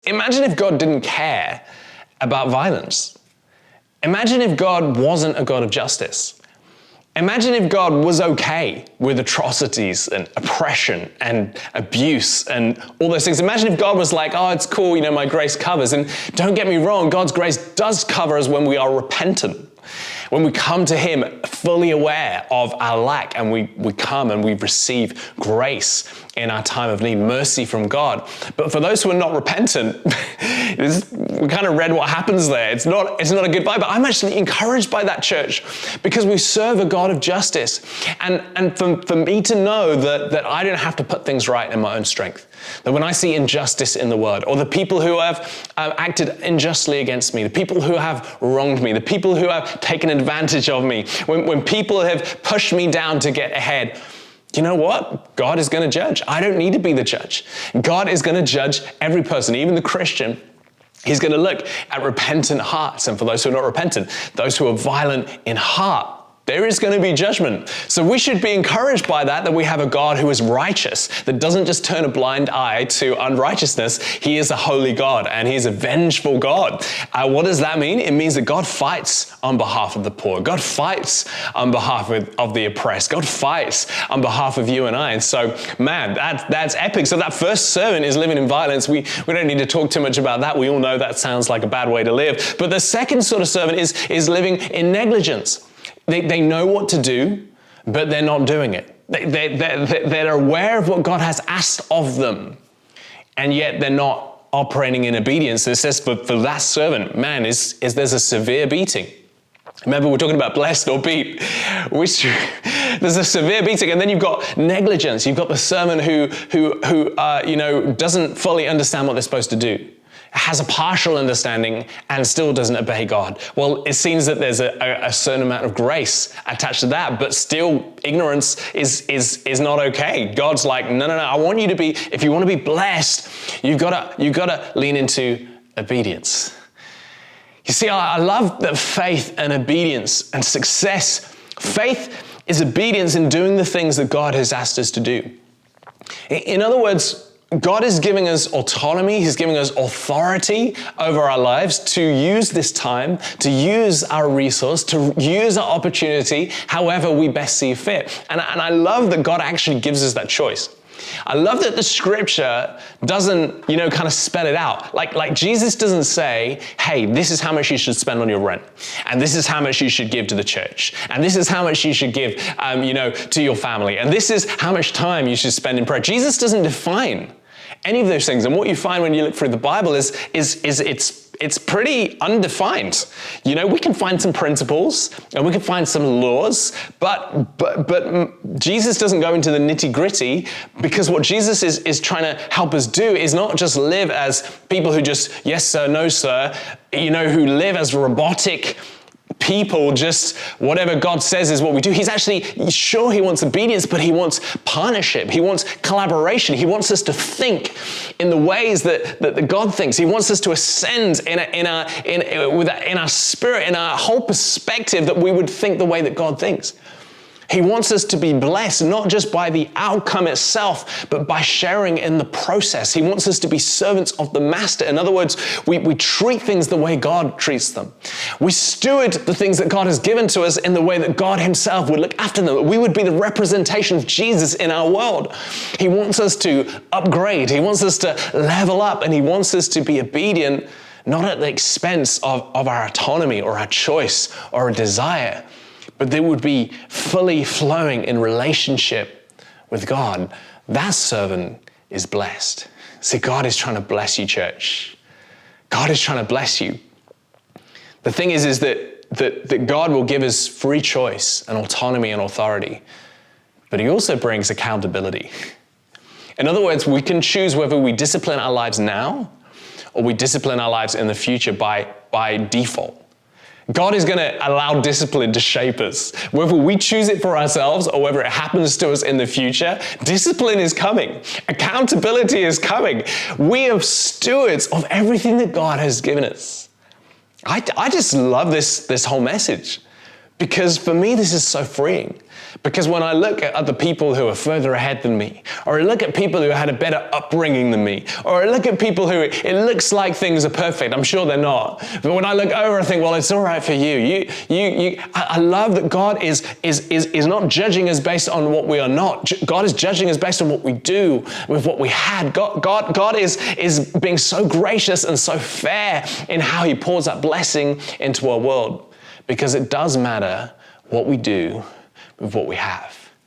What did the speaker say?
Imagine if God didn't care about violence. Imagine if God wasn't a God of justice. Imagine if God was okay with atrocities and oppression and abuse and all those things. Imagine if God was like, oh, it's cool, my grace covers. And don't get me wrong, God's grace does cover us when we are repentant. When we come to Him fully aware of our lack, and we come and we receive grace in our time of need, mercy from God. But for those who are not repentant, we kind of read what happens there. It's not a good vibe. But I'm actually encouraged by that, church, because we serve a God of justice. And for me to know that I don't have to put things right in my own strength. That when I see injustice in the world, or the people who have acted unjustly against me, the people who have wronged me, the people who have taken advantage of me, when people have pushed me down to get ahead, you know what? God is going to judge. I don't need to be the judge. God is going to judge every person, even the Christian. He's going to look at repentant hearts. And for those who are not repentant, those who are violent in heart, there is going to be judgment. So we should be encouraged by that we have a God who is righteous, that doesn't just turn a blind eye to unrighteousness. He is a holy God, and He is a vengeful God. What does that mean? It means that God fights on behalf of the poor. God fights on behalf of the oppressed. God fights on behalf of you and I. And so, man, that's epic. So that first servant is living in violence. We don't need to talk too much about that. We all know that sounds like a bad way to live. But the second sort of servant is living in negligence. They know what to do, but they're not doing it. They're aware of what God has asked of them, and yet they're not operating in obedience. It says for that servant, man, there's a severe beating. Remember, we're talking about blessed or beat. There's a severe beating, and then you've got negligence. You've got the servant who doesn't fully understand what they're supposed to do, has a partial understanding, and still doesn't obey God. Well, it seems that there's a certain amount of grace attached to that, but still ignorance is not okay. God's like, no, I want you to be, if you want to be blessed, you've got to lean into obedience. You see, I love that faith and obedience and success. Faith is obedience in doing the things that God has asked us to do. In other words, God is giving us autonomy. He's giving us authority over our lives to use this time, to use our resource, to use our opportunity however we best see fit. And I love that God actually gives us that choice. I love that the scripture doesn't, kind of spell it out. Like Jesus doesn't say, hey, this is how much you should spend on your rent. And this is how much you should give to the church. And this is how much you should give, to your family. And this is how much time you should spend in prayer. Jesus doesn't define any of those things. And what you find when you look through the Bible is it's pretty undefined. We can find some principles and we can find some laws, but Jesus doesn't go into the nitty-gritty, because what Jesus is trying to help us do is not just live as people who just, yes sir, no sir, who live as robotic people, just whatever God says is what we do. He's actually, sure, He wants obedience, but He wants partnership. He wants collaboration. He wants us to think in the ways that God thinks. He wants us to ascend in our spirit, in our whole perspective, that we would think the way that God thinks. He wants us to be blessed, not just by the outcome itself, but by sharing in the process. He wants us to be servants of the Master. In other words, we treat things the way God treats them. We steward the things that God has given to us in the way that God Himself would look after them. We would be the representation of Jesus in our world. He wants us to upgrade. He wants us to level up, and He wants us to be obedient, not at the expense of our autonomy or our choice or a desire, but they would be fully flowing in relationship with God. That servant is blessed. See, God is trying to bless you, church. God is trying to bless you. The thing is that God will give us free choice and autonomy and authority, but He also brings accountability. In other words, we can choose whether we discipline our lives now or we discipline our lives in the future by default. God is going to allow discipline to shape us. Whether we choose it for ourselves or whether it happens to us in the future, discipline is coming. Accountability is coming. We are stewards of everything that God has given us. I just love this whole message, because for me, this is so freeing. Because when I look at other people who are further ahead than me, or I look at people who had a better upbringing than me, or I look at people who it looks like things are perfect, I'm sure they're not. But when I look over, I think, well, it's all right for you. I love that God is not judging us based on what we are not. God is judging us based on what we do with what we had. God is being so gracious and so fair in how he pours that blessing into our world, because it does matter what we do with what we have.